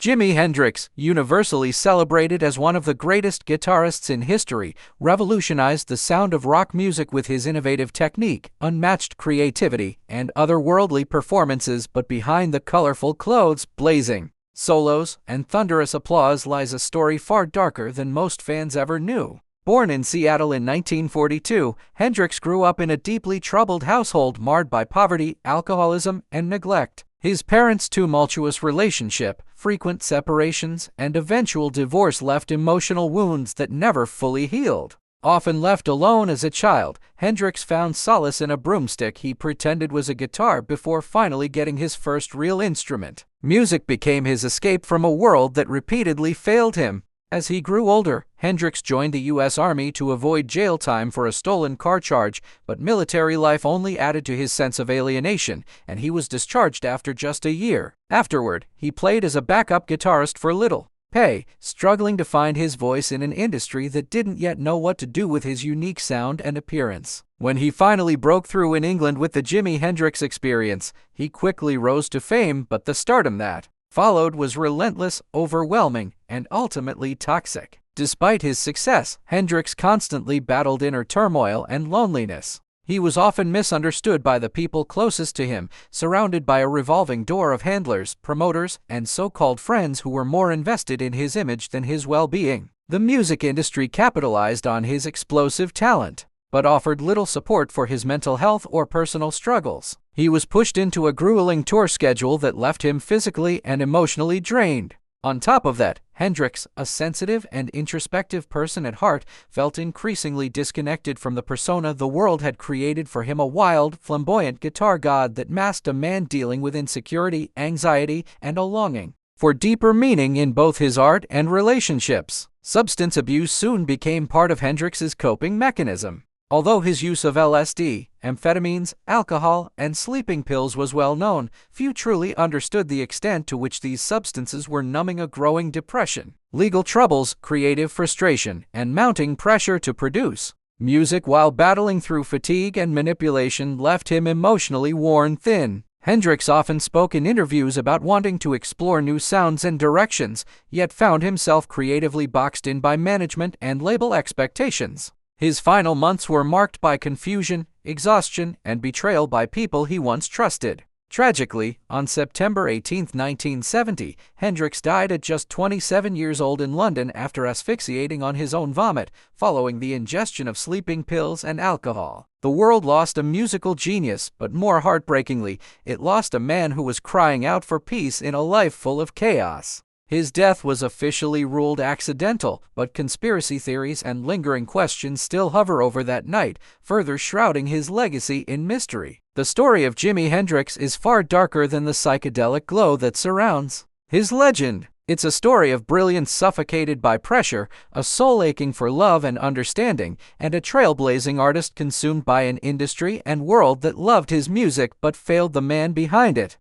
Jimi Hendrix, universally celebrated as one of the greatest guitarists in history, revolutionized the sound of rock music with his innovative technique, unmatched creativity, and otherworldly performances. But behind the colorful clothes, blazing solos, and thunderous applause lies a story far darker than most fans ever knew. Born in Seattle in 1942, Hendrix grew up in a deeply troubled household marred by poverty, alcoholism, and neglect. His parents' tumultuous relationship, frequent separations, and eventual divorce left emotional wounds that never fully healed. Often left alone as a child, Hendrix found solace in a broomstick he pretended was a guitar before finally getting his first real instrument. Music became his escape from a world that repeatedly failed him. As he grew older, Hendrix joined the U.S. Army to avoid jail time for a stolen car charge, but military life only added to his sense of alienation, and he was discharged after just a year. Afterward, he played as a backup guitarist for little pay, struggling to find his voice in an industry that didn't yet know what to do with his unique sound and appearance. When he finally broke through in England with the Jimi Hendrix Experience, he quickly rose to fame, but the stardom that followed was relentless, overwhelming, and ultimately toxic. Despite his success, Hendrix constantly battled inner turmoil and loneliness. He was often misunderstood by the people closest to him, surrounded by a revolving door of handlers, promoters, and so-called friends who were more invested in his image than his well-being. The music industry capitalized on his explosive talent, but offered little support for his mental health or personal struggles. He was pushed into a grueling tour schedule that left him physically and emotionally drained. On top of that, Hendrix, a sensitive and introspective person at heart, felt increasingly disconnected from the persona the world had created for him, a wild, flamboyant guitar god that masked a man dealing with insecurity, anxiety, and a longing for deeper meaning in both his art and relationships. Substance abuse soon became part of Hendrix's coping mechanism. Although his use of LSD, amphetamines, alcohol, and sleeping pills was well known, few truly understood the extent to which these substances were numbing a growing depression, legal troubles, creative frustration, and mounting pressure to produce music while battling through fatigue and manipulation left him emotionally worn thin. Hendrix often spoke in interviews about wanting to explore new sounds and directions, yet found himself creatively boxed in by management and label expectations. His final months were marked by confusion, exhaustion, and betrayal by people he once trusted. Tragically, on September 18, 1970, Hendrix died at just 27 years old in London after asphyxiating on his own vomit, following the ingestion of sleeping pills and alcohol. The world lost a musical genius, but more heartbreakingly, it lost a man who was crying out for peace in a life full of chaos. His death was officially ruled accidental, but conspiracy theories and lingering questions still hover over that night, further shrouding his legacy in mystery. The story of Jimi Hendrix is far darker than the psychedelic glow that surrounds his legend. It's a story of brilliance suffocated by pressure, a soul aching for love and understanding, and a trailblazing artist consumed by an industry and world that loved his music but failed the man behind it.